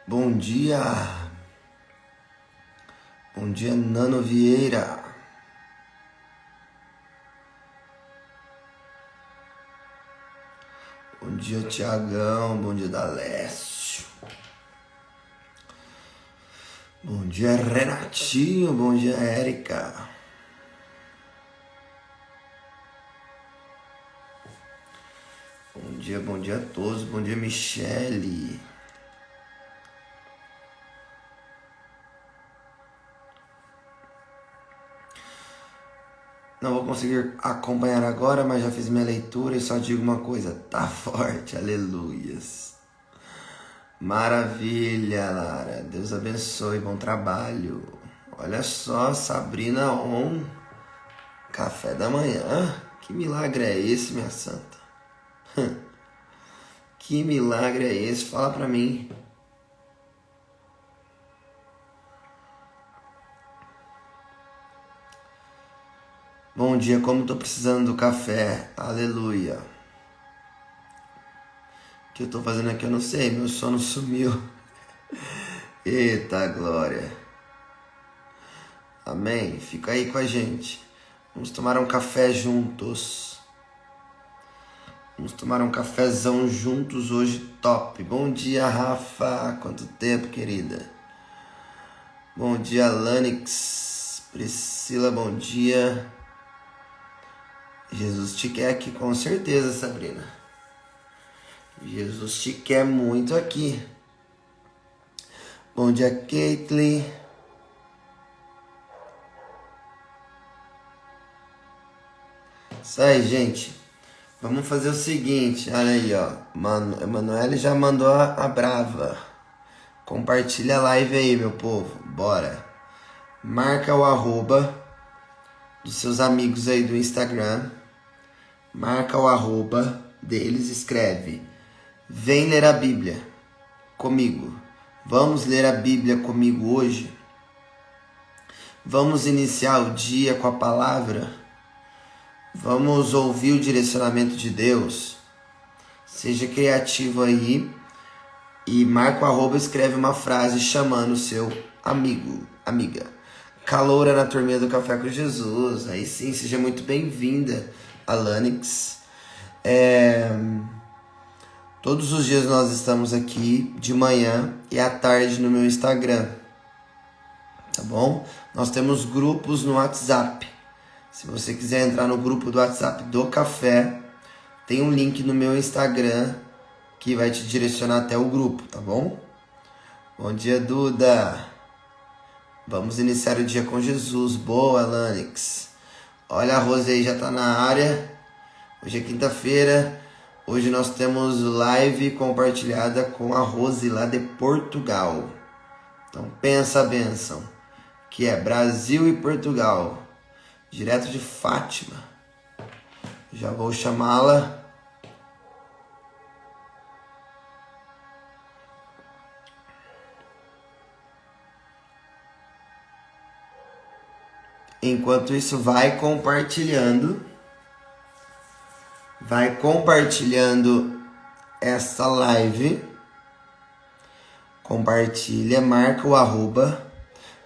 Bom dia. Bom dia, Nano Vieira. Bom dia, Tiagão. Bom dia, Dalécio. Bom dia, Renatinho. Bom dia, Érica. Bom dia a todos. Bom dia, Michele. Não vou conseguir acompanhar agora, mas já fiz minha leitura e só digo uma coisa, tá forte, aleluias. Maravilha, Lara, Deus abençoe, bom trabalho. Olha só, Sabrina on, café da manhã, que milagre é esse, minha santa? Que milagre é esse? Fala pra mim. Bom dia, como tô precisando do café, aleluia. O que eu tô fazendo aqui eu não sei, meu sono sumiu. Eita glória. Amém? Fica aí com a gente. Vamos tomar um café juntos. Vamos tomar um cafezão juntos hoje, top. Bom dia, Rafa. Quanto tempo, querida. Bom dia, Lanix. Priscila, bom dia. Jesus te quer aqui, com certeza, Sabrina. Jesus te quer muito aqui. Bom dia, Caitlyn. Isso aí, gente. Vamos fazer o seguinte, olha aí, ó. Emanuele já mandou a brava. Compartilha a live aí, meu povo. Bora. Marca o arroba dos seus amigos aí do Instagram. Marca o arroba deles, escreve: vem ler a Bíblia comigo. Vamos ler a Bíblia comigo hoje? Vamos iniciar o dia com a palavra? Vamos ouvir o direcionamento de Deus? Seja criativo aí e marca o arroba, escreve uma frase chamando o seu amigo, amiga. Caloura na turminha do Café com Jesus. Aí sim, seja muito bem-vinda, Alanix. Todos os dias nós estamos aqui de manhã e à tarde no meu Instagram, tá bom? Nós temos grupos no WhatsApp. Se você quiser entrar no grupo do WhatsApp do Café, tem um link no meu Instagram que vai te direcionar até o grupo, tá bom? Bom dia, Duda. Vamos iniciar o dia com Jesus. Boa, Lanix. Olha, a Rose aí já tá na área. Hoje é quinta-feira. Hoje nós temos live compartilhada com a Rose lá de Portugal. Então pensa a bênção, que é Brasil e Portugal. Direto de Fátima. Já vou chamá-la. Enquanto isso, vai compartilhando essa live. Compartilha, marca o arroba.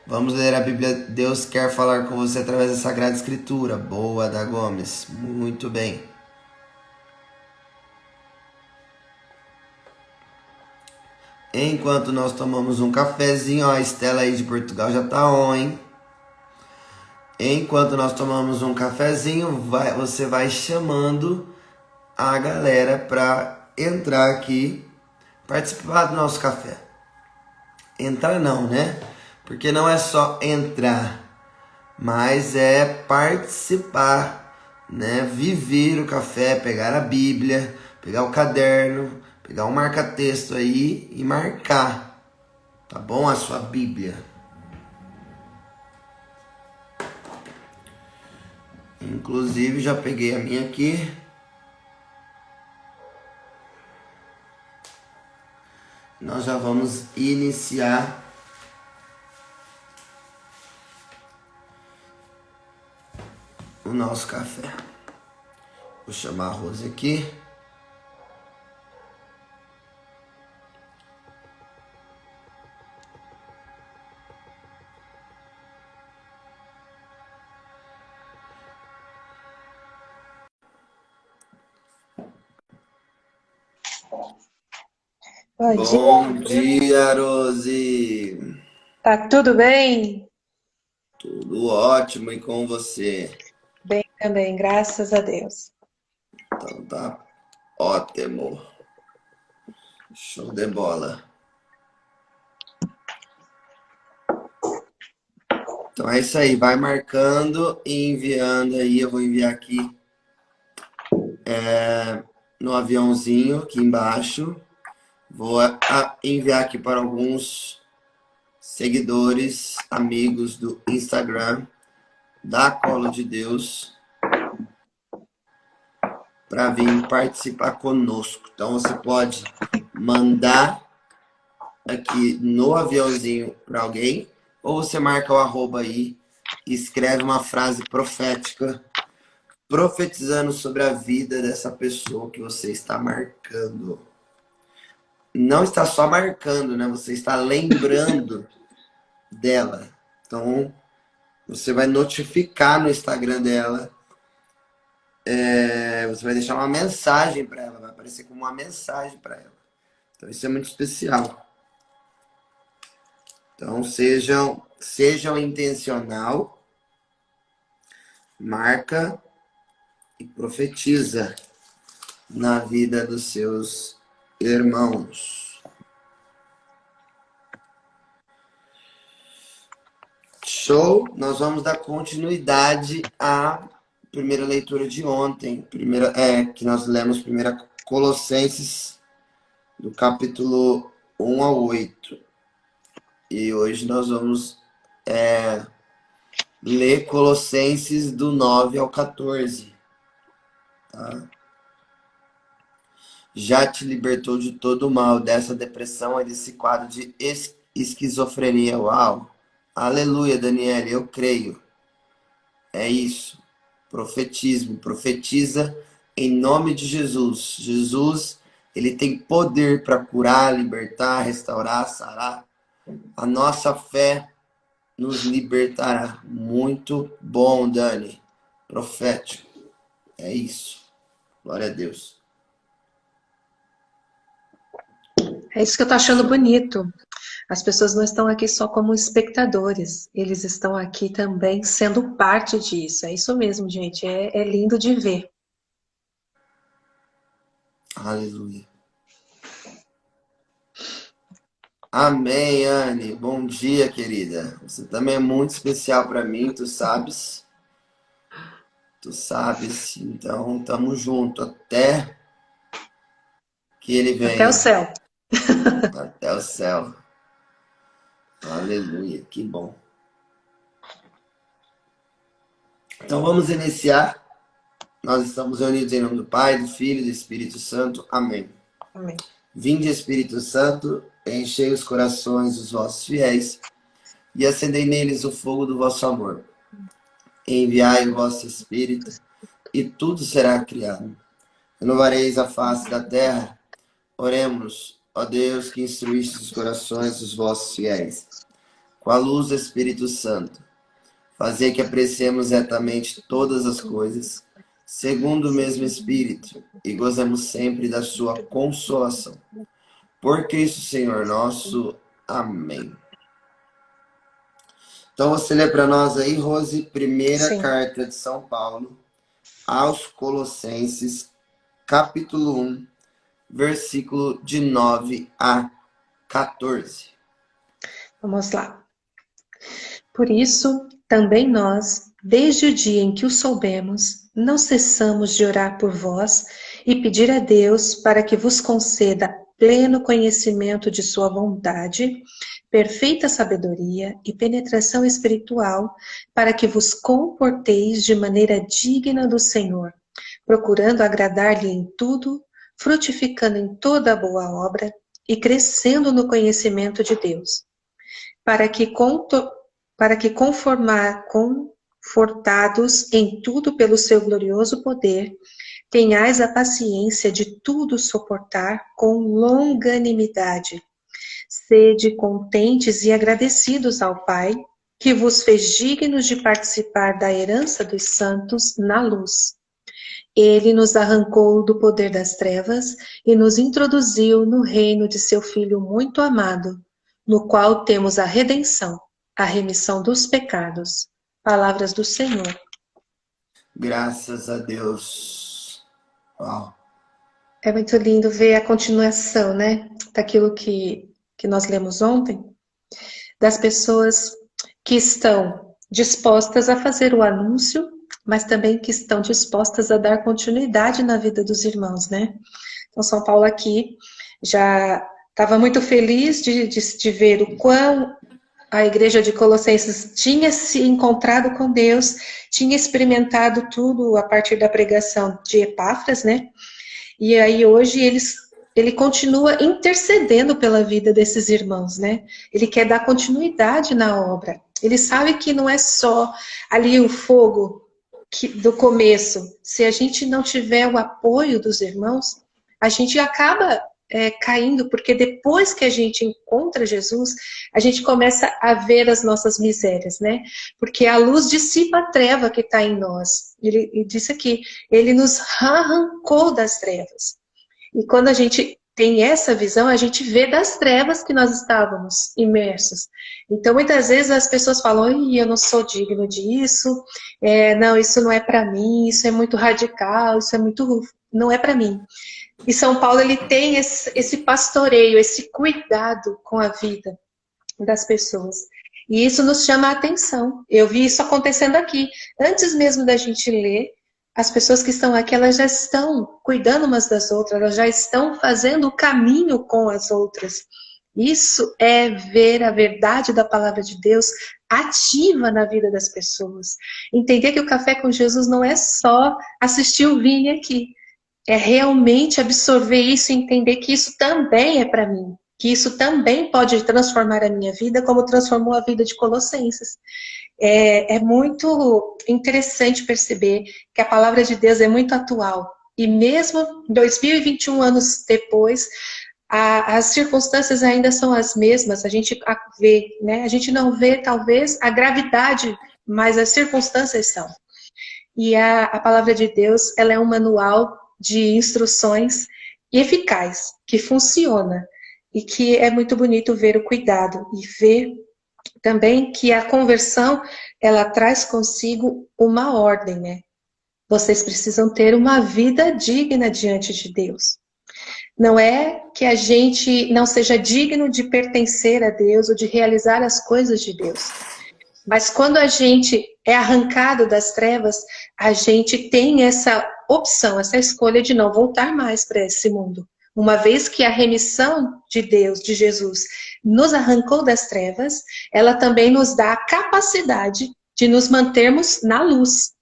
Vamos ler a Bíblia. Deus quer falar com você através da Sagrada Escritura. Boa, Da Gomes. Muito bem. Enquanto nós tomamos um cafezinho, ó, a Estela aí de Portugal já tá on, hein? Enquanto nós tomamos um cafezinho, você vai chamando a galera para entrar aqui, participar do nosso café. Entrar não, né? Porque não é só entrar, mas é participar, né? Viver o café, pegar a Bíblia, pegar o caderno, pegar um marca-texto aí e marcar, tá bom? A sua Bíblia. Inclusive, já peguei a minha aqui. Nós já vamos iniciar o nosso café. Vou chamar a Rose aqui. Bom dia, Rose. Tá tudo bem? Tudo ótimo e com você? Bem também, graças a Deus. Então tá ótimo. Show de bola. Então é isso aí, vai marcando e enviando aí. Eu vou enviar aqui no aviãozinho aqui embaixo. Vou enviar aqui para alguns seguidores, amigos do Instagram da Colo de Deus para vir participar conosco. Então você pode mandar aqui no aviãozinho para alguém, ou você marca o arroba aí e escreve uma frase profética, profetizando sobre a vida dessa pessoa que você está marcando. Não está só marcando, né? Você está lembrando dela. Então, você vai notificar no Instagram dela. Você vai deixar uma mensagem para ela. Vai aparecer como uma mensagem para ela. Então, isso é muito especial. Então, sejam intencional. Marca e profetiza na vida dos seus irmãos. Show! Nós vamos dar continuidade à primeira leitura de ontem, que nós lemos primeira Colossenses, do capítulo 1 ao 8. E hoje nós vamos ler Colossenses do 9 ao 14. Tá? Já te libertou de todo o mal, dessa depressão e desse quadro de esquizofrenia. Uau! Aleluia, Daniela, eu creio. É isso. Profetismo. Profetiza em nome de Jesus. Jesus, ele tem poder para curar, libertar, restaurar, sarar. A nossa fé nos libertará. Muito bom, Dani. Profético. É isso. Glória a Deus. É isso que eu tô achando bonito. As pessoas não estão aqui só como espectadores, eles estão aqui também sendo parte disso. É isso mesmo, gente. É lindo de ver. Aleluia. Amém, Anne. Bom dia, querida. Você também é muito especial para mim, tu sabes. Tu sabes. Então, tamo junto até que ele Até o venha. céu. Até o céu. Aleluia. Que bom. Então, vamos iniciar. Nós estamos reunidos em nome do Pai, do Filho e do Espírito Santo. Amém. Amém. Vinde, Espírito Santo, enchei os corações dos vossos fiéis e acendei neles o fogo do vosso amor. Enviai o vosso Espírito e tudo será criado. Renovareis a face da terra. Oremos, ó Deus, que instruíste os corações dos vossos fiéis. Com a luz do Espírito Santo, fazei que apreciemos retamente todas as coisas, segundo o mesmo Espírito, e gozemos sempre da sua consolação. Por Cristo Senhor nosso. Amém. Então você lê para nós aí, Rose, primeira Sim. carta de São Paulo aos Colossenses, capítulo 1, versículo de 9 a 14. Vamos lá. Por isso, também nós, desde o dia em que o soubemos, não cessamos de orar por vós e pedir a Deus para que vos conceda pleno conhecimento de sua vontade, perfeita sabedoria e penetração espiritual, para que vos comporteis de maneira digna do Senhor, procurando agradar-lhe em tudo, frutificando em toda boa obra e crescendo no conhecimento de Deus, para que, confortados em tudo pelo seu glorioso poder, tenhais a paciência de tudo suportar com longanimidade. Sede contentes e agradecidos ao Pai, que vos fez dignos de participar da herança dos santos na luz. Ele nos arrancou do poder das trevas e nos introduziu no reino de seu Filho muito amado, no qual temos a redenção, a remissão dos pecados. Palavras do Senhor. Graças a Deus. Uau. É muito lindo ver a continuação, né, daquilo que nós lemos ontem, das pessoas que estão dispostas a fazer o anúncio, mas também que estão dispostas a dar continuidade na vida dos irmãos, né? Então, São Paulo aqui já estava muito feliz de ver o quão a igreja de Colossenses tinha se encontrado com Deus, tinha experimentado tudo a partir da pregação de Epáfras, né? E aí hoje ele continua intercedendo pela vida desses irmãos, né? Ele quer dar continuidade na obra. Ele sabe que não é só ali o fogo do começo. Se a gente não tiver o apoio dos irmãos, a gente acaba caindo, porque depois que a gente encontra Jesus, a gente começa a ver as nossas misérias, né? Porque a luz dissipa a treva que está em nós. Ele disse aqui, ele nos arrancou das trevas. E quando a gente tem essa visão, a gente vê das trevas que nós estávamos imersos. Então, muitas vezes as pessoas falam, eu não sou digno disso, não, isso não é para mim, isso é muito radical, isso é muito... não é para mim. E São Paulo, ele tem esse pastoreio, esse cuidado com a vida das pessoas. E isso nos chama a atenção. Eu vi isso acontecendo aqui. Antes mesmo da gente ler, as pessoas que estão aqui, elas já estão cuidando umas das outras, elas já estão fazendo o caminho com as outras. Isso é ver a verdade da palavra de Deus ativa na vida das pessoas. Entender que o Café com Jesus não é só assistir o Vini aqui. É realmente absorver isso e entender que isso também é para mim. Que isso também pode transformar a minha vida, como transformou a vida de Colossenses. É muito interessante perceber que a palavra de Deus é muito atual. E mesmo 2021 anos depois, as circunstâncias ainda são as mesmas. A gente vê, né? A gente não vê, talvez, a gravidade, mas as circunstâncias são. E a palavra de Deus, ela é um manual de instruções eficaz, que funciona. E que é muito bonito ver o cuidado e ver também que a conversão, ela traz consigo uma ordem, né? Vocês precisam ter uma vida digna diante de Deus. Não é que a gente não seja digno de pertencer a Deus ou de realizar as coisas de Deus. Mas quando a gente é arrancado das trevas, a gente tem essa opção, essa escolha de não voltar mais para esse mundo. Uma vez que a remissão de Deus, de Jesus, nos arrancou das trevas, ela também nos dá a capacidade de nos mantermos na luz.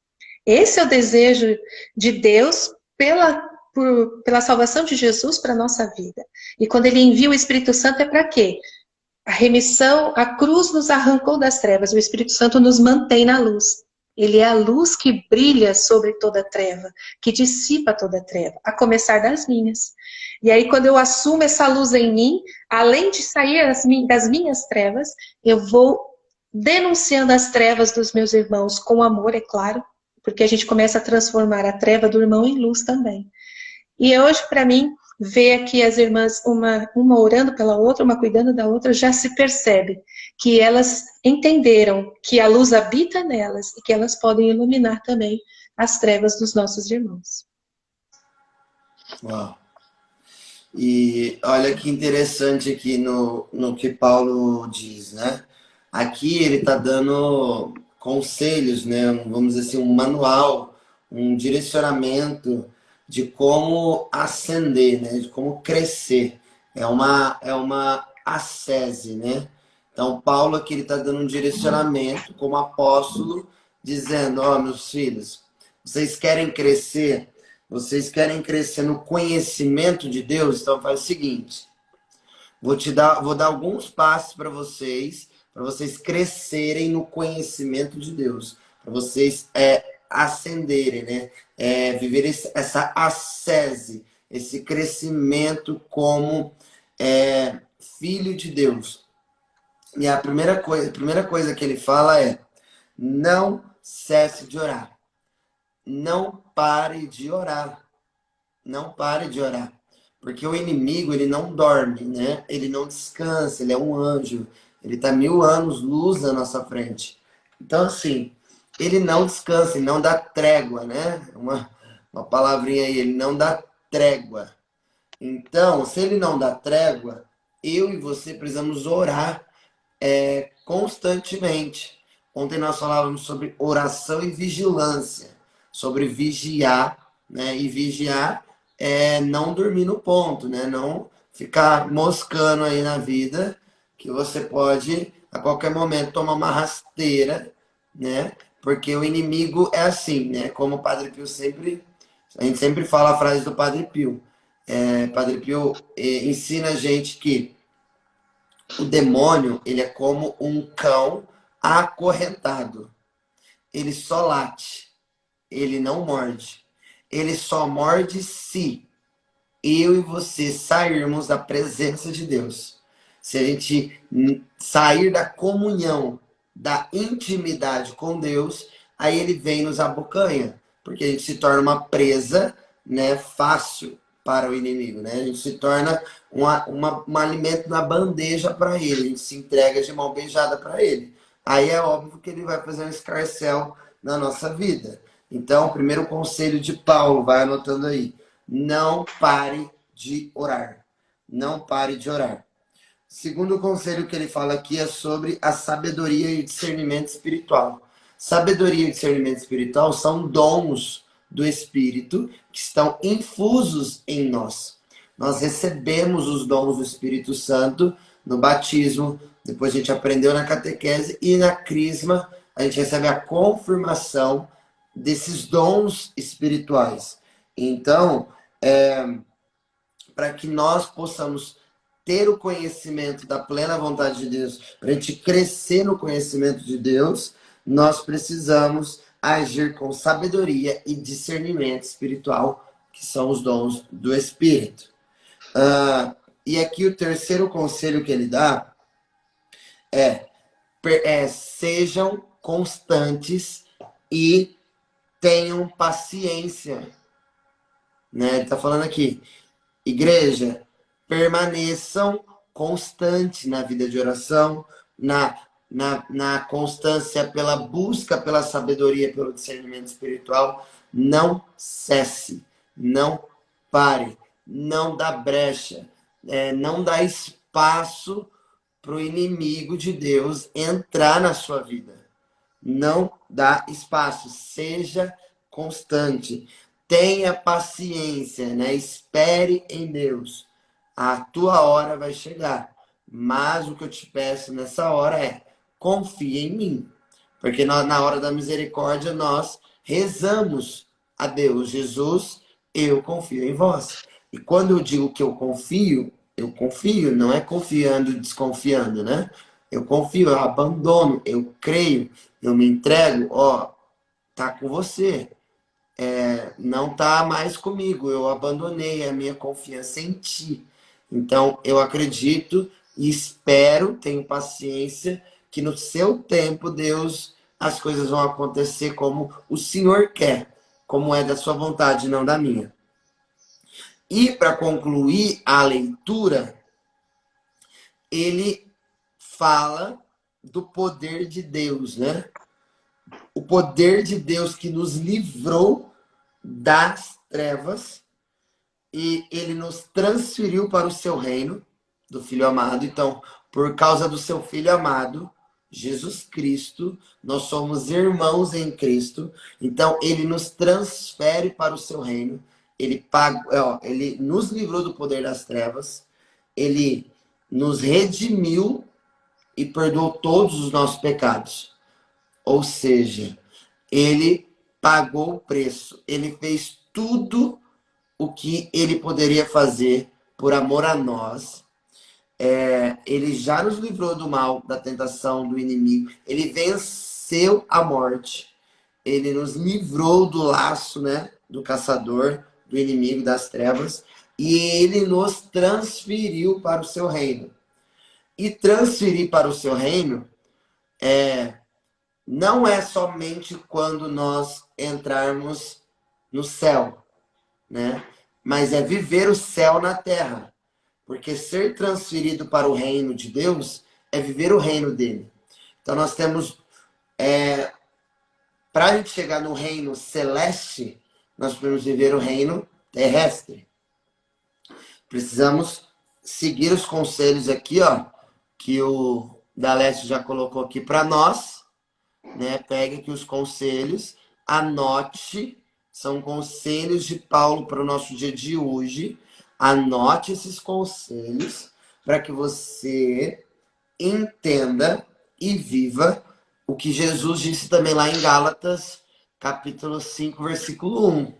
Esse é o desejo de Deus pela salvação de Jesus para a nossa vida. E quando ele envia o Espírito Santo é para quê? A remissão, a cruz nos arrancou das trevas, o Espírito Santo nos mantém na luz. Ele é a luz que brilha sobre toda treva, que dissipa toda treva, a começar das minhas. E aí, quando eu assumo essa luz em mim, além de sair das minhas trevas, eu vou denunciando as trevas dos meus irmãos com amor, é claro, porque a gente começa a transformar a treva do irmão em luz também. E hoje, para mim, ver aqui as irmãs, uma orando pela outra, uma cuidando da outra, já se percebe que elas entenderam que a luz habita nelas e que elas podem iluminar também as trevas dos nossos irmãos. Uau. E olha que interessante aqui no que Paulo diz, né? Aqui ele está dando conselhos, né? Vamos dizer assim, um manual, um direcionamento de como ascender, né? De como crescer. É uma ascese, né? Então, Paulo aqui ele está dando um direcionamento como apóstolo, dizendo: ó, meus filhos, vocês querem crescer, vocês querem crescer no conhecimento de Deus, então faz o seguinte: vou dar alguns passos para vocês crescerem no conhecimento de Deus, para vocês ascenderem, né? Viver essa ascese, esse crescimento como filho de Deus. E a primeira coisa que ele fala é: não cesse de orar. Não pare de orar. Não pare de orar. Porque o inimigo, ele não dorme, né? Ele não descansa, ele é um anjo. Ele está 1000 anos-luz na nossa frente. Então, assim, ele não descansa, ele não dá trégua, né? Uma palavrinha aí, ele não dá trégua. Então, se ele não dá trégua, eu e você precisamos orar constantemente. Ontem nós falávamos sobre oração e vigilância, sobre vigiar, né? E vigiar é não dormir no ponto, né? Não ficar moscando aí na vida, que você pode a qualquer momento tomar uma rasteira, né? Porque o inimigo é assim, né? Como o Padre Pio sempre, a gente sempre fala a frase do Padre Pio. Padre Pio ensina a gente que o demônio, ele é como um cão acorrentado. Ele só late, ele não morde. Ele só morde se eu e você sairmos da presença de Deus. Se a gente sair da comunhão, da intimidade com Deus, aí ele vem e nos abocanha, porque a gente se torna uma presa, né, fácil para o inimigo, né? A gente se torna um alimento na bandeja para ele, a gente se entrega de mão beijada para ele. Aí é óbvio que ele vai fazer um escarcéu na nossa vida. Então, o primeiro conselho de Paulo, vai anotando aí: não pare de orar. Não pare de orar. Segundo conselho que ele fala aqui é sobre a sabedoria e discernimento espiritual. Sabedoria e discernimento espiritual são dons do Espírito que estão infusos em nós. Nós recebemos os dons do Espírito Santo no batismo, depois a gente aprendeu na catequese e na crisma a gente recebe a confirmação desses dons espirituais. Então, para que nós possamos ter o conhecimento da plena vontade de Deus, para a gente crescer no conhecimento de Deus, nós precisamos agir com sabedoria e discernimento espiritual, que são os dons do Espírito. E aqui o terceiro conselho que ele dá sejam constantes e tenham paciência. Né? Ele está falando aqui: igreja, permaneçam constantes na vida de oração, na constância pela busca pela sabedoria, pelo discernimento espiritual. Não cesse, não pare, não dá brecha, não dá espaço para o inimigo de Deus entrar na sua vida. Não dá espaço, seja constante. Tenha paciência, né? Espere em Deus. A tua hora vai chegar. Mas o que eu te peço nessa hora é: confie em mim. Porque na hora da misericórdia nós rezamos a Deus: Jesus, eu confio em vós. E quando eu digo que eu confio, não é confiando e desconfiando, né? Eu confio, eu abandono, eu creio, eu me entrego. Ó, tá com você. Não tá mais comigo, eu abandonei a minha confiança em ti. Então, eu acredito e espero, tenho paciência, que no seu tempo, Deus, as coisas vão acontecer como o Senhor quer, como é da sua vontade, não da minha. E para concluir a leitura, ele fala do poder de Deus, né? O poder de Deus que nos livrou das trevas e ele nos transferiu para o seu reino do Filho amado. Então, por causa do seu Filho amado, Jesus Cristo, nós somos irmãos em Cristo. Então, ele nos transfere para o seu reino. Ele nos livrou do poder das trevas. ele nos redimiu e perdoou todos os nossos pecados. Ou seja, ele pagou o preço. Ele fez tudo o que ele poderia fazer por amor a nós. Ele já nos livrou do mal, da tentação, do inimigo. Ele venceu a morte. Ele nos livrou do laço, né, do caçador, do inimigo, das trevas. E ele nos transferiu para o seu reino. E transferir para o seu reino não é somente quando nós entrarmos no céu, né? Mas é viver o céu na terra. Porque ser transferido para o reino de Deus é viver o reino dele. Então nós temos, para a gente chegar no reino celeste, nós precisamos viver o reino terrestre. Precisamos seguir os conselhos aqui, ó, que o Dalécio já colocou aqui para nós, né? Pegue aqui os conselhos, anote, são conselhos de Paulo para o nosso dia de hoje. Anote esses conselhos para que você entenda e viva o que Jesus disse também lá em Gálatas, capítulo 5, versículo 1.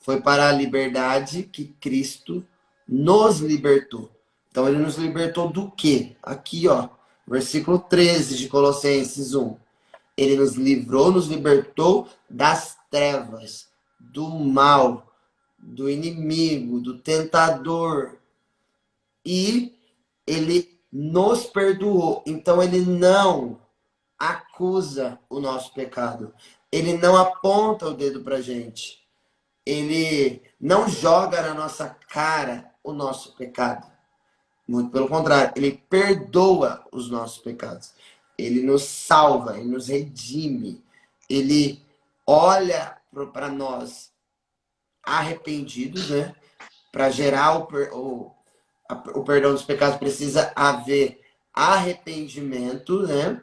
Foi para a liberdade que Cristo nos libertou. Então ele nos libertou do quê? Aqui, ó, versículo 13 de Colossenses 1. Ele nos livrou, nos libertou das trevas, do mal, do inimigo, do tentador. E ele nos perdoou. Então ele não acusa o nosso pecado. Ele não aponta o dedo pra gente. Ele não joga na nossa cara o nosso pecado. Muito pelo contrário, ele perdoa os nossos pecados. Ele nos salva, ele nos redime. Ele olha para nós arrependidos, né? Para gerar o perdão dos pecados precisa haver arrependimento, né?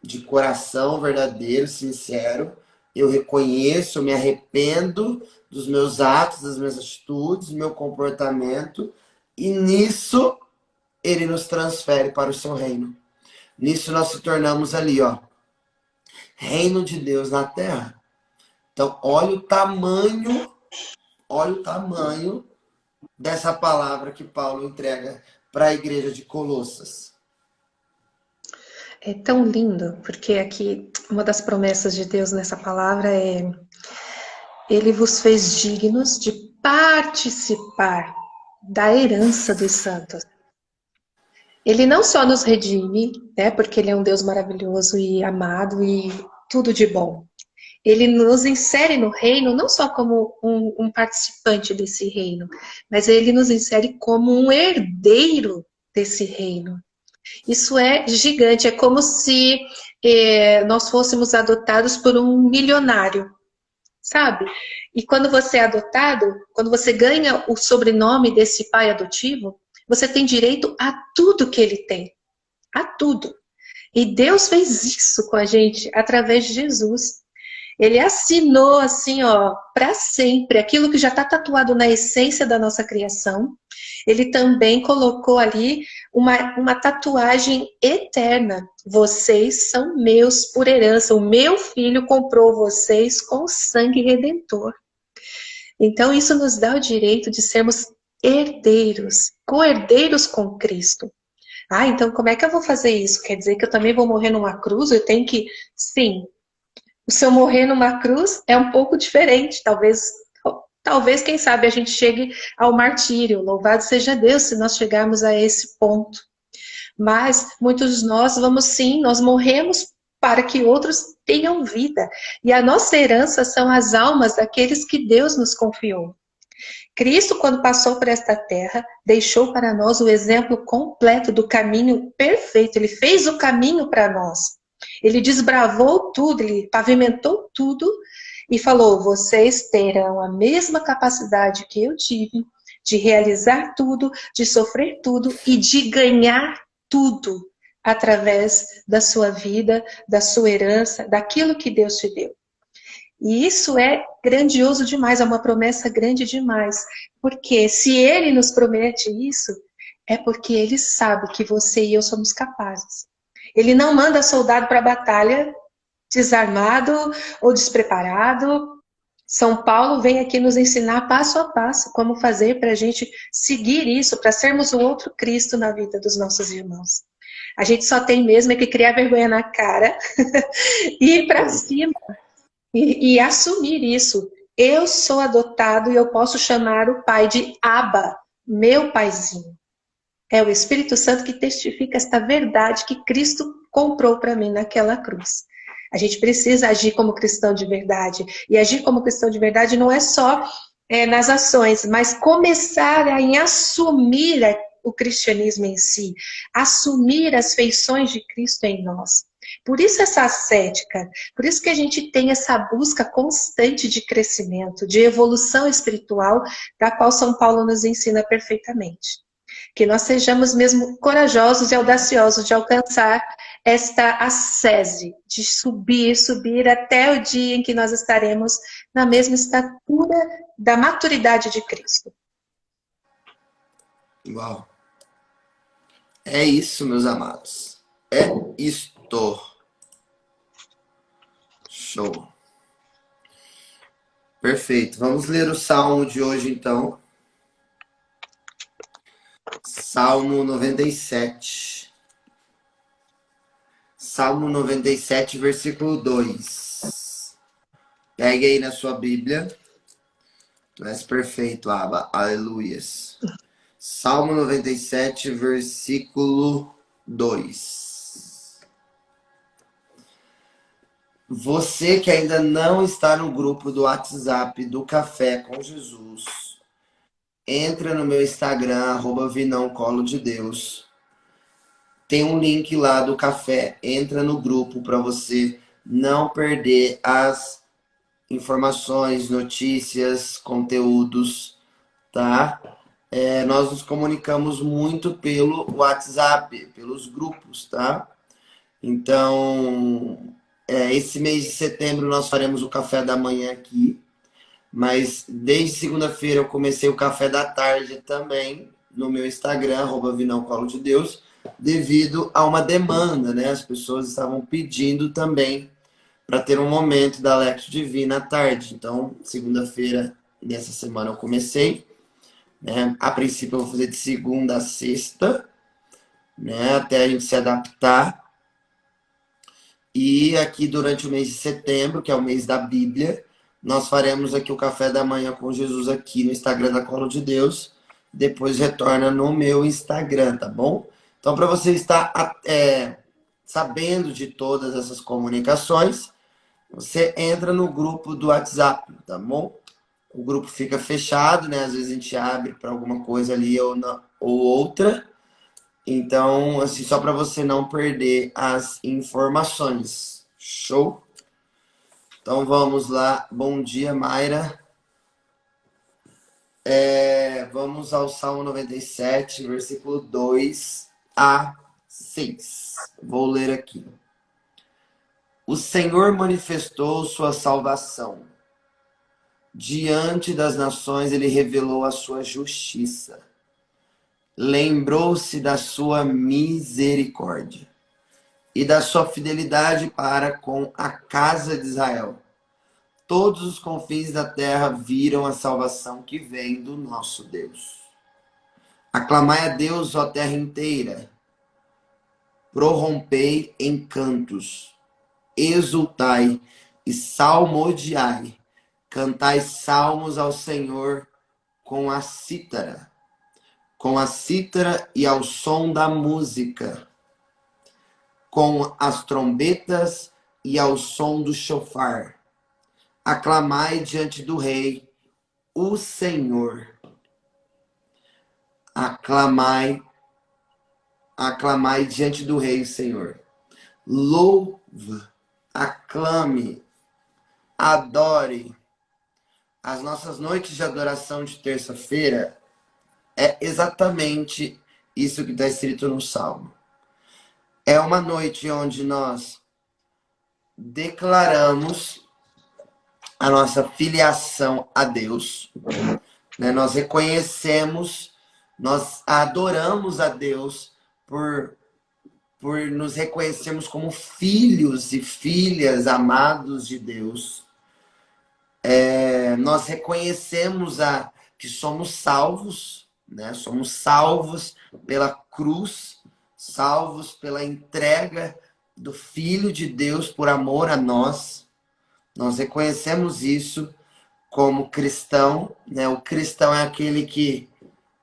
De coração verdadeiro, sincero. Eu reconheço, eu me arrependo dos meus atos, das minhas atitudes, do meu comportamento. E nisso, ele nos transfere para o seu reino. Nisso nós se tornamos ali, ó, reino de Deus na terra. Então, olha o tamanho dessa palavra que Paulo entrega para a igreja de Colossas. É tão lindo, porque aqui uma das promessas de Deus nessa palavra é: Ele vos fez dignos de participar da herança dos santos. Ele não só nos redime, né, porque ele é um Deus maravilhoso e amado e tudo de bom. Ele nos insere no reino não só como um participante desse reino, mas ele nos insere como um herdeiro desse reino. Isso é gigante, é como se nós fôssemos adotados por um milionário, sabe? E quando você é adotado, quando você ganha o sobrenome desse pai adotivo, você tem direito a tudo que ele tem, a tudo. E Deus fez isso com a gente através de Jesus. Ele assinou assim, ó, para sempre, aquilo que já está tatuado na essência da nossa criação. Ele também colocou ali uma tatuagem eterna. Vocês são meus por herança. O meu filho comprou vocês com sangue redentor. Então isso nos dá o direito de sermos herdeiros, co-herdeiros com Cristo. Ah, então como é que eu vou fazer isso? Quer dizer que eu também vou morrer numa cruz? Eu tenho que... Sim. O seu morrer numa cruz é um pouco diferente. Talvez, quem sabe, a gente chegue ao martírio. Louvado seja Deus se nós chegarmos a esse ponto. Mas muitos de nós nós morremos para que outros tenham vida. E a nossa herança são as almas daqueles que Deus nos confiou. Cristo, quando passou por esta terra, deixou para nós o exemplo completo do caminho perfeito. Ele fez o caminho para nós. Ele desbravou tudo, ele pavimentou tudo e falou: vocês terão a mesma capacidade que eu tive de realizar tudo, de sofrer tudo e de ganhar tudo através da sua vida, da sua herança, daquilo que Deus te deu. E isso é grandioso demais, é uma promessa grande demais. Porque se Ele nos promete isso, É porque ele sabe que você e eu somos capazes. Ele não manda soldado para a batalha desarmado ou despreparado. São Paulo vem aqui nos ensinar passo a passo como fazer para a gente seguir isso, para sermos o outro Cristo na vida dos nossos irmãos. A gente só tem mesmo é que criar vergonha na cara e ir para cima e assumir isso. Eu sou adotado e eu posso chamar o pai de Abba, meu paizinho. É o Espírito Santo que testifica esta verdade que Cristo comprou para mim naquela cruz. A gente precisa agir como cristão de verdade. E agir como cristão de verdade não é só nas ações, mas começar a assumir o cristianismo em si, assumir as feições de Cristo em nós. Por isso essa ascética, por isso que a gente tem essa busca constante de crescimento, de evolução espiritual, da qual São Paulo nos ensina perfeitamente. Que nós sejamos mesmo corajosos e audaciosos de alcançar esta ascese, de subir até o dia em que nós estaremos na mesma estatura da maturidade de Cristo. Uau! É isso, meus amados. É isto. Show. Perfeito. Vamos ler o Salmo de hoje, então. Salmo 97. Salmo 97, versículo 2. Pegue aí na sua Bíblia. Tu és perfeito, Abba. Aleluias. Salmo 97, versículo 2. Você que ainda não está no grupo do WhatsApp do Café com Jesus, entra no meu Instagram, @vinãocolodedeus. Tem um link lá do café. Entra no grupo para você não perder as informações, notícias, conteúdos, tá? Nós nos comunicamos muito pelo WhatsApp, pelos grupos, tá? Então, esse mês de setembro nós faremos o café da manhã aqui, mas desde segunda-feira eu comecei o café da tarde também no meu Instagram, @vinãocolodedeus, devido a uma demanda, né? As pessoas estavam pedindo também para ter um momento da Lectio Divina à tarde. Então, segunda-feira dessa semana eu comecei, né? A princípio eu vou fazer de segunda a sexta, né? Até a gente se adaptar. E aqui durante o mês de setembro, que é o mês da Bíblia, nós faremos aqui o café da manhã com Jesus aqui no Instagram da Colo de Deus. Depois retorna no meu Instagram, tá bom? Então, para você estar sabendo de todas essas comunicações, você entra no grupo do WhatsApp, tá bom? O grupo fica fechado, né? Às vezes a gente abre para alguma coisa ali ou outra. Então, assim, só para você não perder as informações. Show? Então vamos lá. Bom dia, Mayra. Vamos ao Salmo 97, versículo 2 a 6. Vou ler aqui. O Senhor manifestou sua salvação. Diante das nações, ele revelou a sua justiça. Lembrou-se da sua misericórdia e da sua fidelidade para com a casa de Israel. Todos os confins da terra viram a salvação que vem do nosso Deus. Aclamai a Deus, ó terra inteira. Prorrompei em cantos. Exultai e salmodiai. Cantai salmos ao Senhor com a cítara. Com a cítara e ao som da música. Com as trombetas e ao som do chofar. Aclamai diante do rei, o Senhor. Aclamai diante do rei, o Senhor. Louva, aclame, adore. As nossas noites de adoração de terça-feira é exatamente isso que está escrito no Salmo. É uma noite onde nós declaramos a nossa filiação a Deus, né? Nós reconhecemos Nós adoramos a Deus por, por nos reconhecermos como filhos e filhas amados de Deus. Nós reconhecemos que somos salvos, né? Somos salvos pela cruz, salvos pela entrega do Filho de Deus por amor a nós. Nós reconhecemos isso como cristão, né? O cristão é aquele que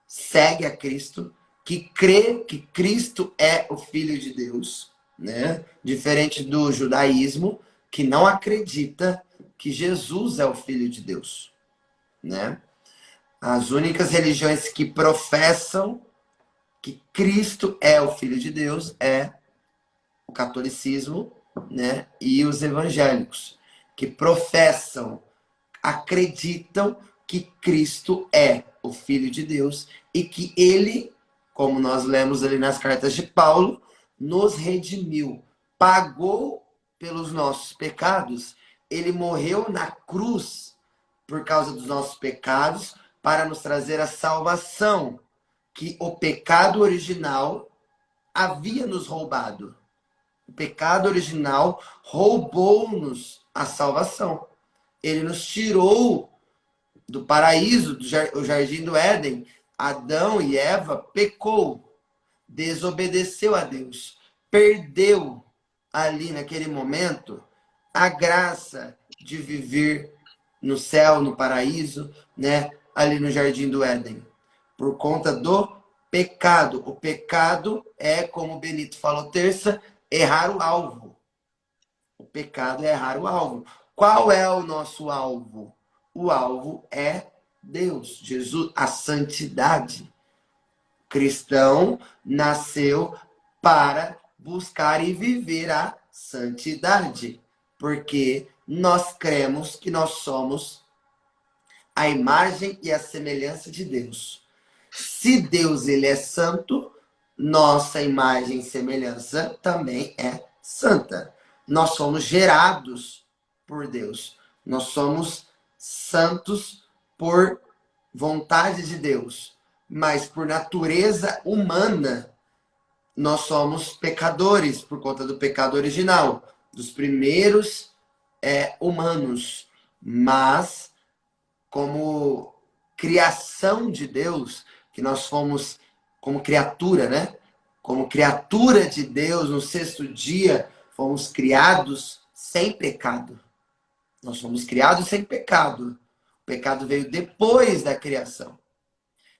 segue a Cristo, que crê que Cristo é o Filho de Deus, né? Diferente do judaísmo, que não acredita que Jesus é o Filho de Deus, né? As únicas religiões que professam que Cristo é o Filho de Deus é o catolicismo, né? E os evangélicos, que professam, acreditam que Cristo é o Filho de Deus e que ele, como nós lemos ali nas cartas de Paulo, nos redimiu, pagou pelos nossos pecados, ele morreu na cruz por causa dos nossos pecados para nos trazer a salvação que o pecado original havia nos roubado. O pecado original roubou-nos a salvação. Ele nos tirou do paraíso, do jardim do Éden. Adão e Eva pecou, desobedeceu a Deus, perdeu ali naquele momento a graça de viver no céu, no paraíso, né? Ali no jardim do Éden, por conta do pecado. O pecado é, como o Benito falou terça, errar o alvo. O pecado é errar o alvo. Qual é o nosso alvo? O alvo é Deus, Jesus, a santidade. O cristão nasceu para buscar e viver a santidade, porque nós cremos que nós somos a imagem e a semelhança de Deus. Se Deus ele é santo, nossa imagem e semelhança também é santa. Nós somos gerados por Deus. Nós somos santos por vontade de Deus. Mas por natureza humana, nós somos pecadores por conta do pecado original, dos primeiros humanos. Mas como criação de Deus, que nós fomos como criatura, né? Como criatura de Deus, no sexto dia, fomos criados sem pecado. Nós fomos criados sem pecado. O pecado veio depois da criação.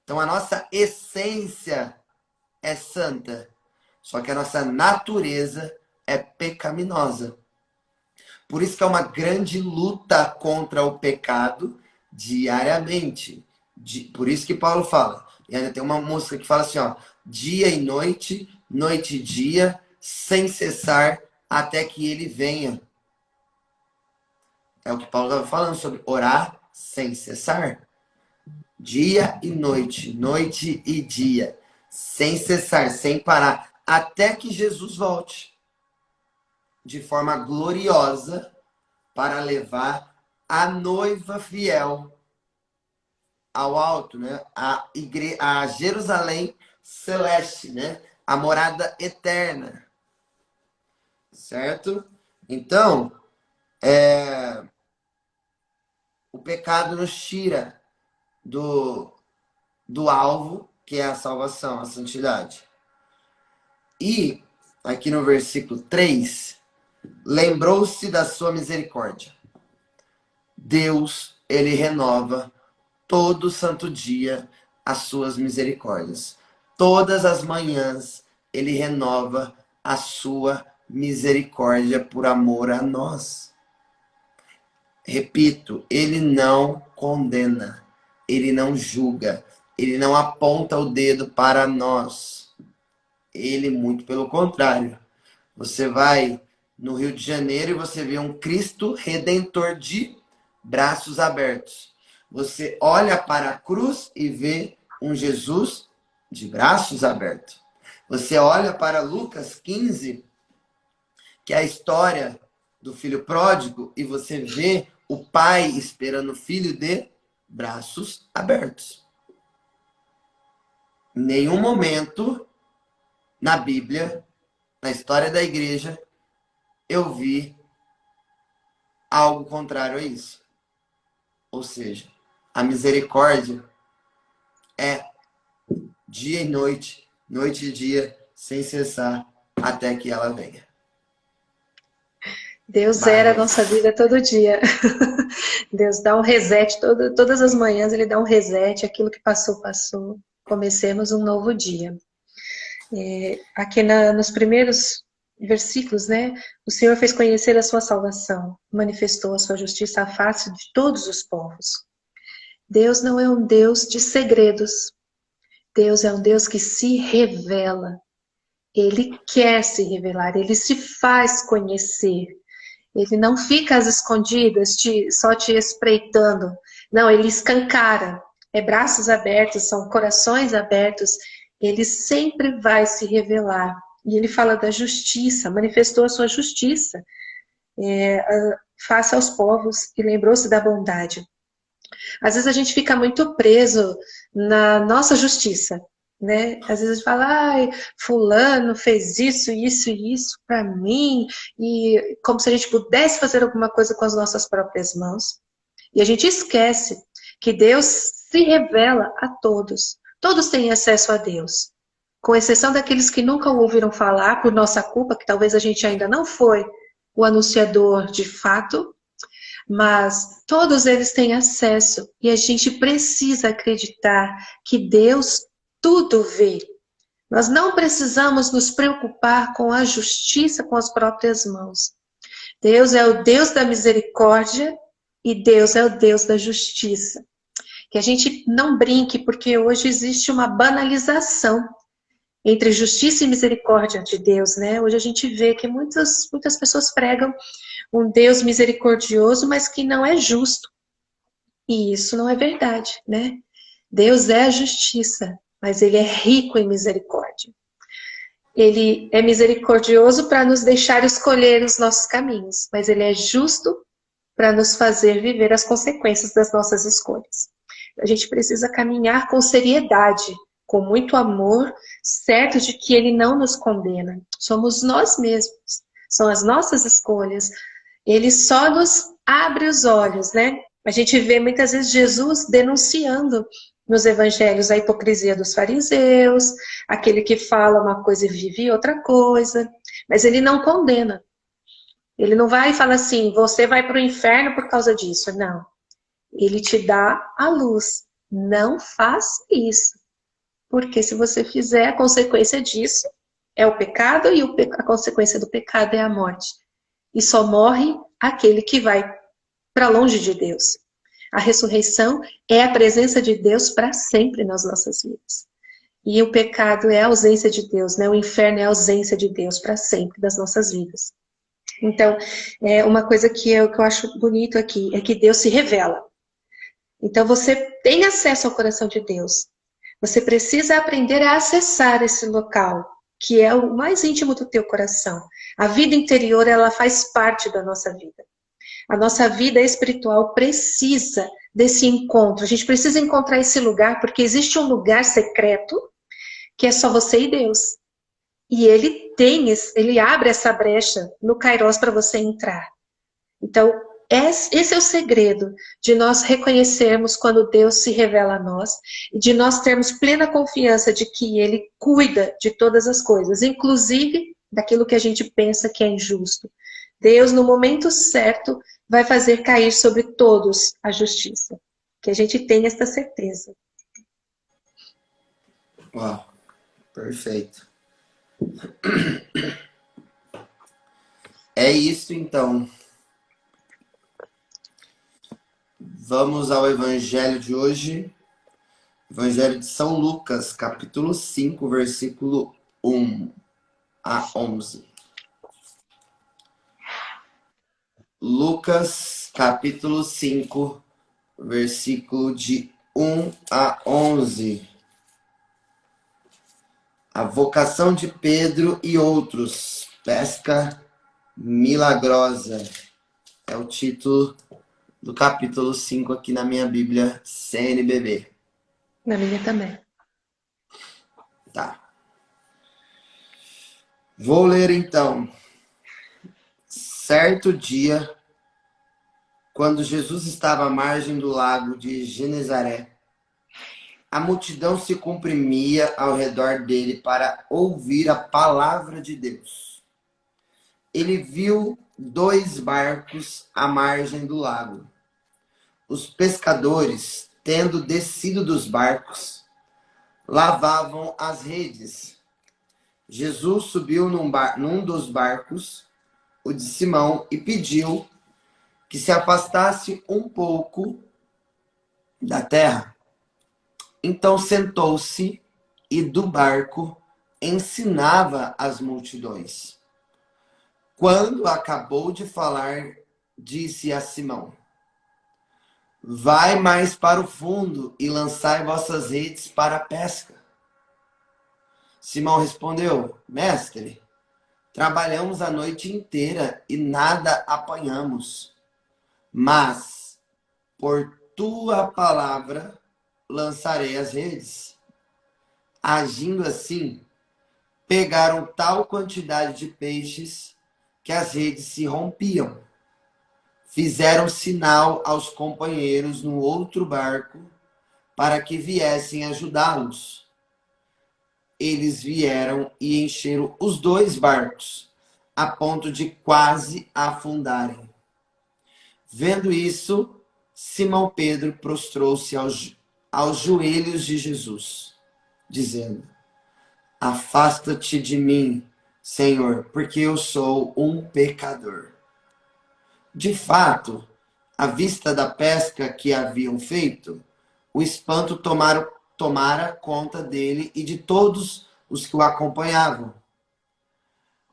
Então a nossa essência é santa, só que a nossa natureza é pecaminosa. Por isso que é uma grande luta contra o pecado diariamente. Por isso que Paulo fala. E ainda tem uma música que fala assim, ó, dia e noite, noite e dia, sem cessar, até que ele venha. É o que Paulo estava falando sobre orar sem cessar. Dia e noite, noite e dia, sem cessar, sem parar, até que Jesus volte de forma gloriosa para levar a noiva fiel ao alto, né? A Jerusalém celeste, né? A morada eterna, certo? Então, o pecado nos tira do alvo, que é a salvação, a santidade. E, aqui no versículo 3, lembrou-se da sua misericórdia. Deus, ele renova todo santo dia as suas misericórdias. Todas as manhãs ele renova a sua misericórdia por amor a nós. Repito, ele não condena, ele não julga, ele não aponta o dedo para nós. Ele, muito pelo contrário. Você vai no Rio de Janeiro e você vê um Cristo Redentor de braços abertos. Você olha para a cruz e vê um Jesus de braços abertos. Você olha para Lucas 15, que é a história do filho pródigo, e você vê o pai esperando o filho de braços abertos. Em nenhum momento na Bíblia, na história da igreja, eu vi algo contrário a isso. Ou seja, a misericórdia é dia e noite, noite e dia, sem cessar, até que ela venha. Deus zera a nossa Mas vida todo dia. Deus dá um reset, todas as manhãs Ele dá um reset, aquilo que passou, passou. Comecemos um novo dia. Aqui nos primeiros versículos, né? O Senhor fez conhecer a sua salvação, manifestou a sua justiça à face de todos os povos. Deus não é um Deus de segredos. Deus é um Deus que se revela. Ele quer se revelar, ele se faz conhecer. Ele não fica às escondidas, só te espreitando. Não, ele escancara. É braços abertos, são corações abertos. Ele sempre vai se revelar. E ele fala da justiça, manifestou a sua justiça face aos povos e lembrou-se da bondade. Às vezes a gente fica muito preso na nossa justiça, né? Às vezes a gente fala, ai, fulano fez isso, isso e isso para mim, e como se a gente pudesse fazer alguma coisa com as nossas próprias mãos. E a gente esquece que Deus se revela a todos. Todos têm acesso a Deus, com exceção daqueles que nunca o ouviram falar por nossa culpa, que talvez a gente ainda não foi o anunciador de fato, mas todos eles têm acesso e a gente precisa acreditar que Deus tudo vê. Nós não precisamos nos preocupar com a justiça com as próprias mãos. Deus é o Deus da misericórdia e Deus é o Deus da justiça. Que a gente não brinque, porque hoje existe uma banalização entre justiça e misericórdia de Deus, né? Hoje a gente vê que muitas pessoas pregam um Deus misericordioso, mas que não é justo. E isso não é verdade, né? Deus é a justiça, mas ele é rico em misericórdia. Ele é misericordioso para nos deixar escolher os nossos caminhos, mas ele é justo para nos fazer viver as consequências das nossas escolhas. A gente precisa caminhar com seriedade, com muito amor, certo de que ele não nos condena. Somos nós mesmos, são as nossas escolhas. Ele só nos abre os olhos, né? A gente vê muitas vezes Jesus denunciando nos evangelhos a hipocrisia dos fariseus, aquele que fala uma coisa e vive outra coisa, mas ele não condena. Ele não vai e fala assim, você vai para o inferno por causa disso. Não. Ele te dá a luz. Não faça isso. Porque se você fizer, a consequência disso é o pecado e a consequência do pecado é a morte. E só morre aquele que vai para longe de Deus. A ressurreição é a presença de Deus para sempre nas nossas vidas. E o pecado é a ausência de Deus, né? O inferno é a ausência de Deus para sempre das nossas vidas. Então, uma coisa que eu acho bonito aqui é que Deus se revela. Então, você tem acesso ao coração de Deus. Você precisa aprender a acessar esse local, que é o mais íntimo do teu coração. A vida interior, ela faz parte da nossa vida. A nossa vida espiritual precisa desse encontro. A gente precisa encontrar esse lugar, porque existe um lugar secreto que é só você e Deus. E ele abre essa brecha no Kairos para você entrar. Então, esse é o segredo de nós reconhecermos quando Deus se revela a nós e de nós termos plena confiança de que Ele cuida de todas as coisas, inclusive daquilo que a gente pensa que é injusto. Deus, no momento certo, vai fazer cair sobre todos a justiça. Que a gente tenha essa certeza. Uau, perfeito. É isso então. Vamos ao evangelho de hoje. Evangelho de São Lucas, capítulo 5, versículo 1 a 11. Lucas, capítulo 5, versículo de 1 a 11. A vocação de Pedro e outros. Pesca milagrosa. É o título do capítulo 5 aqui na minha Bíblia CNBB. Na minha também. Tá. Vou ler então. Certo dia, quando Jesus estava à margem do lago de Genezaré, a multidão se comprimia ao redor dele para ouvir a palavra de Deus. Ele viu 2 barcos à margem do lago. Os pescadores, tendo descido dos barcos, lavavam as redes. Jesus subiu num dos barcos, o de Simão, e pediu que se afastasse um pouco da terra. Então sentou-se e do barco ensinava as multidões. Quando acabou de falar, disse a Simão: vai mais para o fundo e lançai vossas redes para a pesca. Simão respondeu: mestre, trabalhamos a noite inteira e nada apanhamos. Mas, por tua palavra, lançarei as redes. Agindo assim, pegaram tal quantidade de peixes que as redes se rompiam. Fizeram sinal aos companheiros no outro barco para que viessem ajudá-los. Eles vieram e encheram os 2 barcos, a ponto de quase afundarem. Vendo isso, Simão Pedro prostrou-se aos joelhos de Jesus, dizendo: afasta-te de mim, Senhor, porque eu sou um pecador. De fato, à vista da pesca que haviam feito, o espanto tomara conta dele e de todos os que o acompanhavam,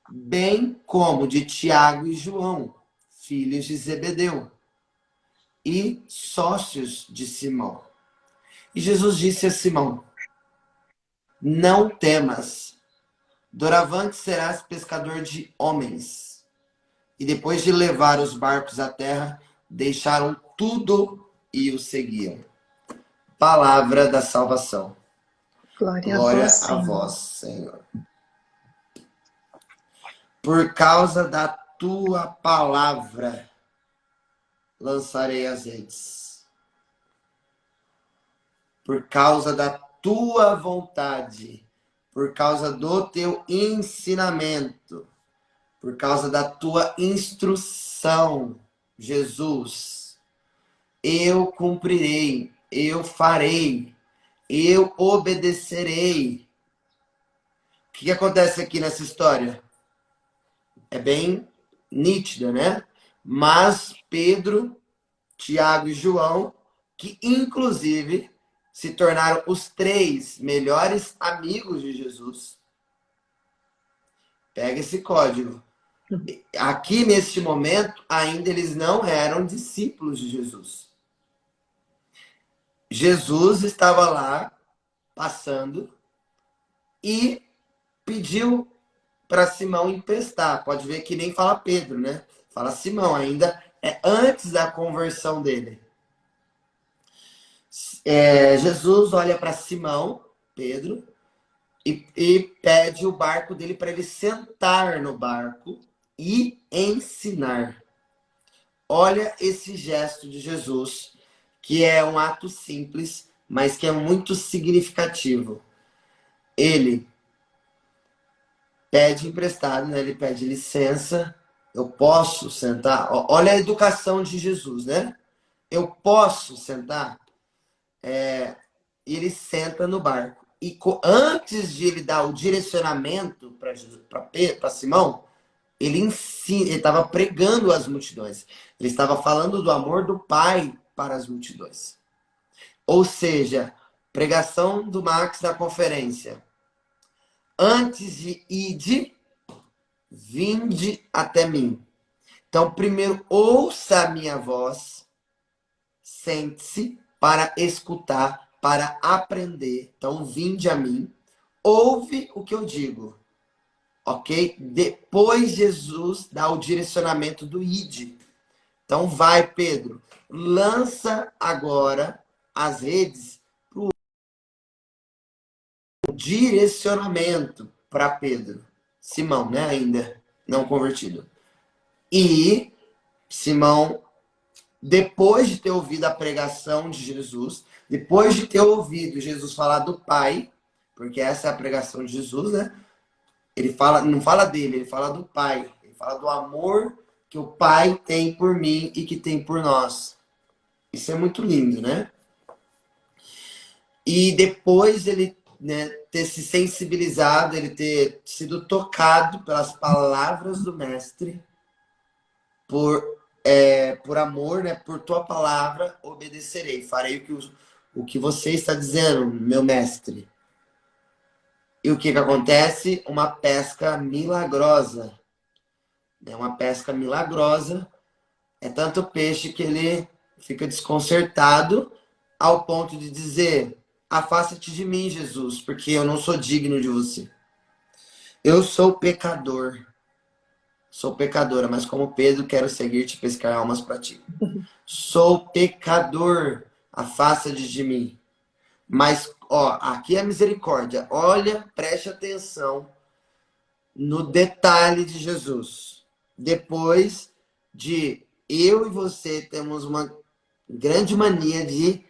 bem como de Tiago e João, filhos de Zebedeu, e sócios de Simão. E Jesus disse a Simão: não temas, doravante serás pescador de homens. E depois de levar os barcos à terra, deixaram tudo e o seguiam. Palavra da salvação. Glória Glória a a vós, vós, Senhor. Por causa da tua palavra, lançarei as redes. Por causa da tua vontade, por causa do teu ensinamento, por causa da tua instrução, Jesus, eu cumprirei, eu farei, eu obedecerei. O que acontece aqui nessa história? É bem nítida, né? Mas Pedro, Tiago e João, que inclusive se tornaram os 3 melhores amigos de Jesus. Pega esse código. Aqui, neste momento, ainda eles não eram discípulos de Jesus. Jesus estava lá, passando, e pediu para Simão emprestar. Pode ver que nem fala Pedro, né? Fala Simão, ainda é antes da conversão dele. Jesus olha para Simão, Pedro, e pede o barco dele para ele sentar no barco e ensinar. Olha esse gesto de Jesus, que é um ato simples, mas que é muito significativo. Ele pede emprestado, né? Ele pede licença. Eu posso sentar? Olha a educação de Jesus, né? Eu posso sentar? E ele senta no barco. E antes de ele dar o direcionamento para Simão, ele ensina, ele estava pregando às multidões. Ele estava falando do amor do Pai para as multidões. Ou seja, pregação do Max na conferência. Antes de ide, vinde até mim. Então, primeiro, ouça a minha voz, sente-se para escutar, para aprender. Então, vinde a mim, ouve o que eu digo, ok? Depois, Jesus dá o direcionamento do ide. Então, vai, Pedro, lança agora as redes direcionamento para Pedro. Simão, né? Ainda não convertido. E Simão, depois de ter ouvido a pregação de Jesus, depois de ter ouvido Jesus falar do Pai, porque essa é a pregação de Jesus, né? Ele fala, não fala dele, ele fala do Pai. Ele fala do amor que o Pai tem por mim e que tem por nós. Isso é muito lindo, né? E depois ele, né, ter se sensibilizado, ele ter sido tocado pelas palavras do Mestre, por amor, né, por tua palavra, obedecerei. Farei o que você está dizendo, meu mestre. E o que acontece? Uma pesca milagrosa. É uma pesca milagrosa. É tanto peixe que ele fica desconcertado ao ponto de dizer: afasta-te de mim, Jesus, porque eu não sou digno de você. Eu sou pecador. Sou pecadora, mas como Pedro, quero seguir-te e pescar almas para ti. Sou pecador, afasta-te de mim. Mas, ó, aqui é a misericórdia. Olha, preste atenção no detalhe de Jesus. Depois de eu e você temos uma grande mania de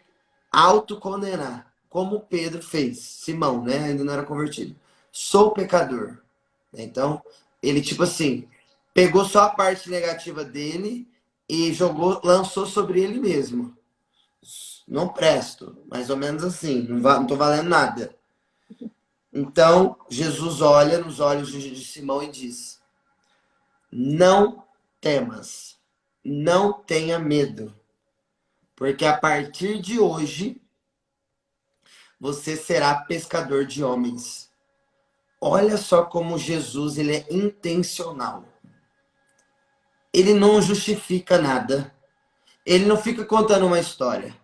autocondenar, como Pedro fez. Simão, né? Ainda não era convertido. Sou pecador. Então, ele tipo assim, pegou só a parte negativa dele e lançou sobre ele mesmo. Não presto, mais ou menos assim, não tô valendo nada. Então, Jesus olha nos olhos de Simão e diz: não temas, não tenha medo, porque a partir de hoje você será pescador de homens. Olha só como Jesus, ele é intencional. Ele não justifica nada. Ele não fica contando uma história.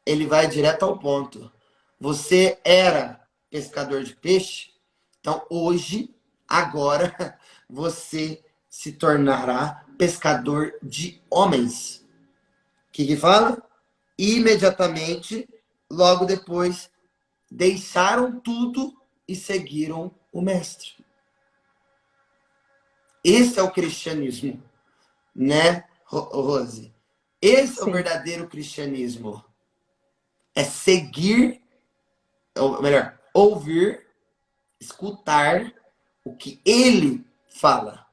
Ele vai direto ao ponto. Você era pescador de peixe, então hoje, agora, você se tornará pescador de homens. O que fala? Imediatamente, logo depois, deixaram tudo e seguiram o mestre. Esse é o cristianismo, né, Rose? Esse é o verdadeiro cristianismo. É seguir, ou melhor, ouvir, escutar o que ele fala.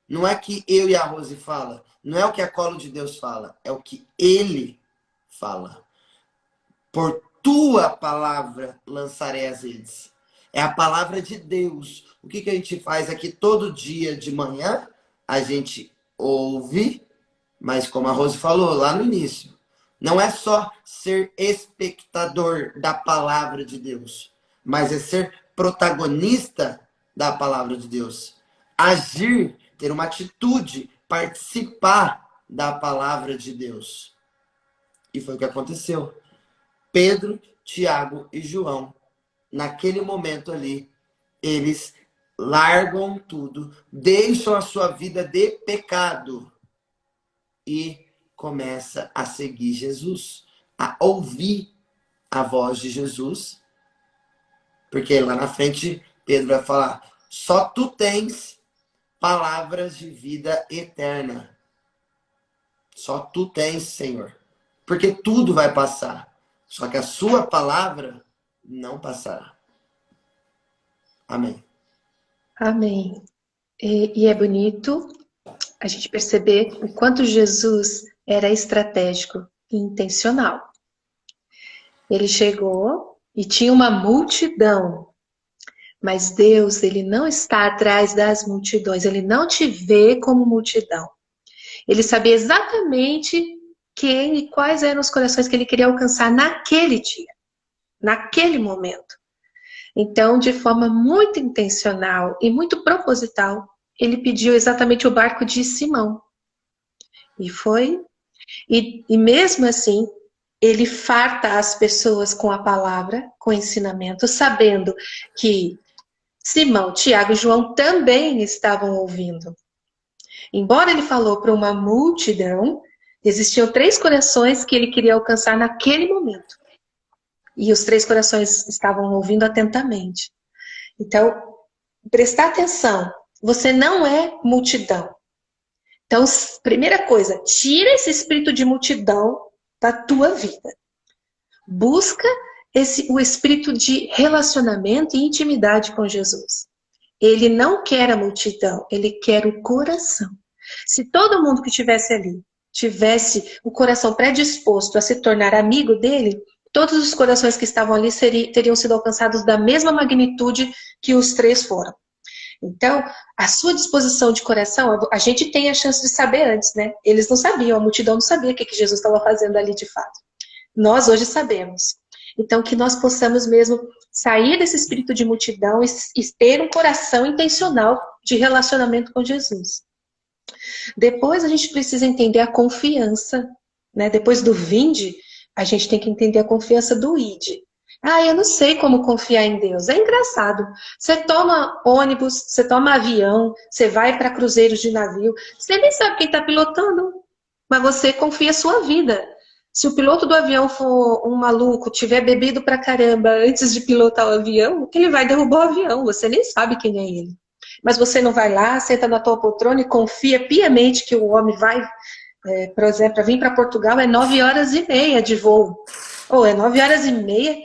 Não é que eu e a Rose fala, não é o que a Colo de Deus fala, é o que ele fala. Por tua palavra lançarei as redes. É a palavra de Deus. O que a gente faz aqui todo dia de manhã? A gente ouve, mas como a Rose falou lá no início, não é só ser espectador da palavra de Deus, mas é ser protagonista da palavra de Deus. Agir, ter uma atitude, participar da palavra de Deus. E foi o que aconteceu. Pedro, Tiago e João, naquele momento ali, eles largam tudo, deixam a sua vida de pecado e começa a seguir Jesus, a ouvir a voz de Jesus, porque lá na frente Pedro vai falar: só tu tens palavras de vida eterna. Só tu tens, Senhor. Porque tudo vai passar. Só que a sua palavra não passará. Amém. Amém. E é bonito a gente perceber o quanto Jesus era estratégico e intencional. Ele chegou e tinha uma multidão, mas Deus, ele não está atrás das multidões, ele não te vê como multidão. Ele sabia exatamente quem e quais eram os corações que ele queria alcançar naquele dia, naquele momento. Então, de forma muito intencional e muito proposital, ele pediu exatamente o barco de Simão. E foi. E mesmo assim, ele farta as pessoas com a palavra, com o ensinamento, sabendo que Simão, Tiago e João também estavam ouvindo. Embora ele falou para uma multidão, existiam 3 corações que ele queria alcançar naquele momento. E os 3 corações estavam ouvindo atentamente. Então, prestar atenção, você não é multidão. Então, primeira coisa, tira esse espírito de multidão da tua vida. Busca o espírito de relacionamento e intimidade com Jesus. Ele não quer a multidão, ele quer o coração. Se todo mundo que estivesse ali tivesse o coração predisposto a se tornar amigo dele, todos os corações que estavam ali teriam sido alcançados da mesma magnitude que os 3 foram. Então, a sua disposição de coração, a gente tem a chance de saber antes, né? Eles não sabiam, a multidão não sabia o que Jesus estava fazendo ali de fato. Nós hoje sabemos. Então, que nós possamos mesmo sair desse espírito de multidão e ter um coração intencional de relacionamento com Jesus. Depois a gente precisa entender a confiança, né? Depois do vinde, a gente tem que entender a confiança do ide. Ah, eu não sei como confiar em Deus. É engraçado. Você toma ônibus, você toma avião, você vai para cruzeiros de navio, você nem sabe quem está pilotando, mas você confia a sua vida. Se o piloto do avião for um maluco, tiver bebido pra caramba antes de pilotar o avião, ele vai derrubar o avião. Você nem sabe quem é ele. Mas você não vai lá, senta na tua poltrona e confia piamente que o homem vai, por exemplo, para vir para Portugal é 9h30 de voo. Ou é 9h30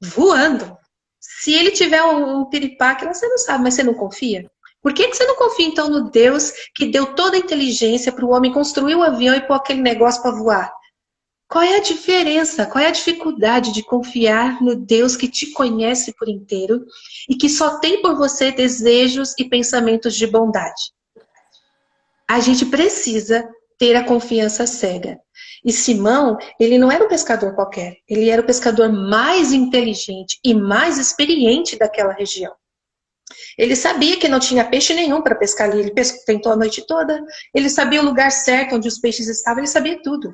voando. Se ele tiver um piripaque, você não sabe, mas você não confia? Por que você não confia, então, no Deus que deu toda a inteligência para o homem construir o avião e pôr aquele negócio para voar? Qual é a diferença? Qual é a dificuldade de confiar no Deus que te conhece por inteiro e que só tem por você desejos e pensamentos de bondade? A gente precisa ter a confiança cega. E Simão, ele não era um pescador qualquer. Ele era o pescador mais inteligente e mais experiente daquela região. Ele sabia que não tinha peixe nenhum para pescar ali. Ele tentou a noite toda. Ele sabia o lugar certo onde os peixes estavam. Ele sabia tudo.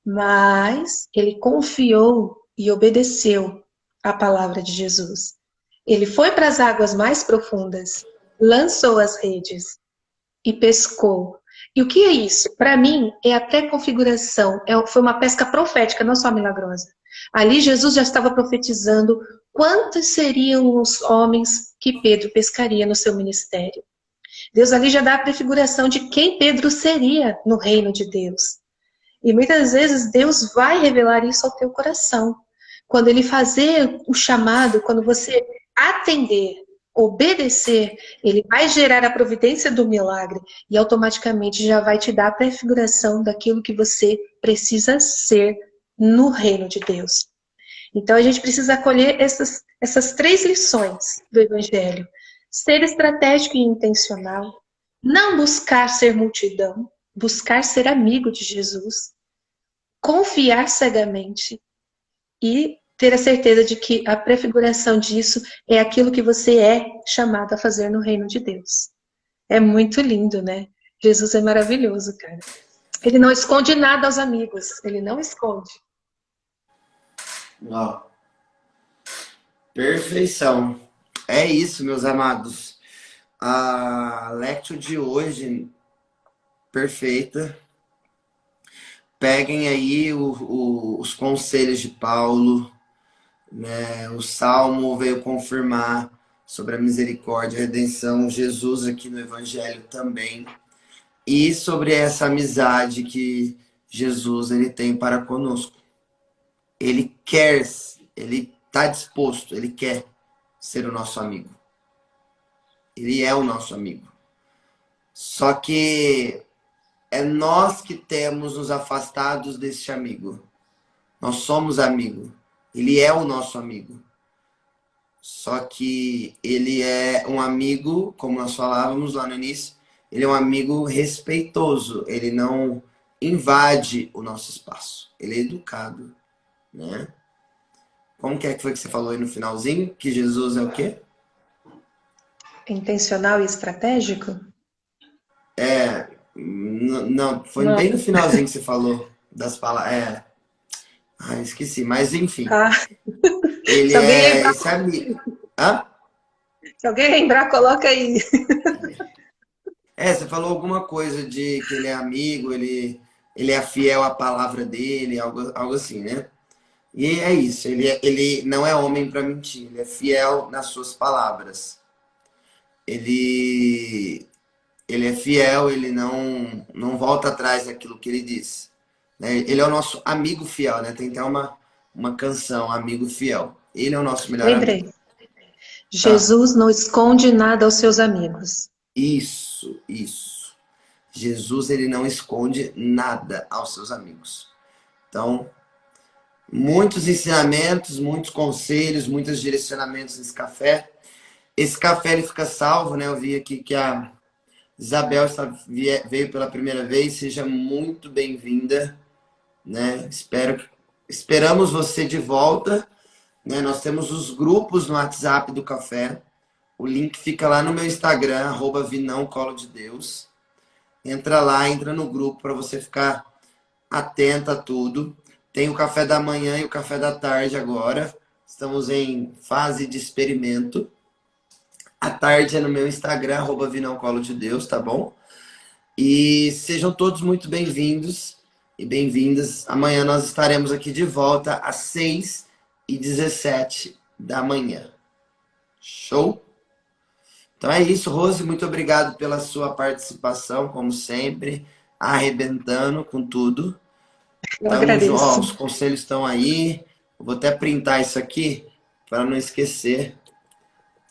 Mas ele confiou e obedeceu à palavra de Jesus. Ele foi para as águas mais profundas, lançou as redes e pescou. E o que é isso? Para mim, é a pré-configuração. Foi uma pesca profética, não só milagrosa. Ali Jesus já estava profetizando quantos seriam os homens que Pedro pescaria no seu ministério. Deus ali já dá a prefiguração de quem Pedro seria no reino de Deus. E muitas vezes Deus vai revelar isso ao teu coração. Quando Ele fazer o chamado, quando você atender, obedecer, Ele vai gerar a providência do milagre e automaticamente já vai te dar a prefiguração daquilo que você precisa ser no reino de Deus. Então a gente precisa acolher essas 3 lições do Evangelho. Ser estratégico e intencional, não buscar ser multidão, buscar ser amigo de Jesus, confiar cegamente e ter a certeza de que a prefiguração disso é aquilo que você é chamado a fazer no reino de Deus. É muito lindo, né? Jesus é maravilhoso, cara. Ele não esconde nada aos amigos, ele não esconde. Ó, perfeição. É isso, meus amados. A lecture de hoje, perfeita. Peguem aí os conselhos de Paulo, né? O Salmo veio confirmar sobre a misericórdia e a redenção, Jesus aqui no Evangelho também, e sobre essa amizade que Jesus ele tem para conosco. Ele quer, ele está disposto, ele quer ser o nosso amigo. Ele é o nosso amigo. Só que é nós que temos nos afastados desse amigo. Nós somos amigo. Ele é o nosso amigo. Só que ele é um amigo, como nós falávamos lá no início, ele é um amigo respeitoso. Ele não invade o nosso espaço. Ele é educado, né? Como que foi que você falou aí no finalzinho? Que Jesus é o quê? Intencional e estratégico? Não, foi Não. bem no finalzinho que você falou das palavras. Esqueci, mas enfim. Ah, Ele se alguém é lembrar, esse amigo. Hã? se alguém lembrar, coloca aí. Você falou alguma coisa de que ele é amigo, ele é fiel à palavra dele, algo assim, né? E é isso, ele não é homem para mentir, ele é fiel nas suas palavras. ele, ele é fiel, ele não volta atrás daquilo que ele diz. Né? Ele é o nosso amigo fiel, né? Tem até uma canção, Amigo Fiel. Ele é o nosso melhor amigo. Lembrei. Ah, Jesus não esconde nada aos seus amigos. isso. Jesus, ele não esconde nada aos seus amigos. Então, muitos ensinamentos, muitos conselhos, muitos direcionamentos nesse café. Esse café ele fica salvo, né? Eu vi aqui que a Isabel veio pela primeira vez. Seja muito bem-vinda, né? Esperamos você de volta, né? Nós temos os grupos no WhatsApp do café. O link fica lá no meu Instagram, @vinãocolodedeus. Entra lá, entra no grupo para você ficar atenta a tudo. Tem o café da manhã e o café da tarde agora. Estamos em fase de experimento. À tarde é no meu Instagram, @vinãocolodedeus, tá bom? E sejam todos muito bem-vindos e bem-vindas. Amanhã nós estaremos aqui de volta às 6h17 da manhã. Show? Então é isso, Rose. Muito obrigado pela sua participação, como sempre, arrebentando com tudo. Eu Tamo junto. Ó, agradeço. os conselhos estão aí. Eu vou até printar isso aqui para não esquecer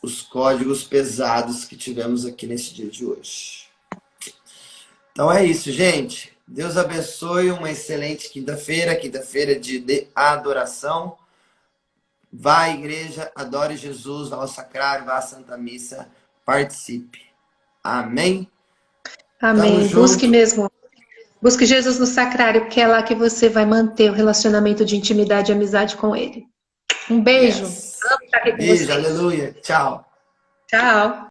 os códigos pesados que tivemos aqui nesse dia de hoje. Então é isso, gente. Deus abençoe, uma excelente quinta-feira, quinta-feira de adoração. Vá à igreja, adore Jesus, vá ao sacrário, vá à Santa Missa, participe. Amém? Tamo Amém. Busque junto. mesmo. Busque Jesus no sacrário, porque é lá que você vai manter o relacionamento de intimidade e amizade com Ele. Um beijo. Yes. Amo estar aqui com Beijo, vocês. aleluia. Tchau. Tchau.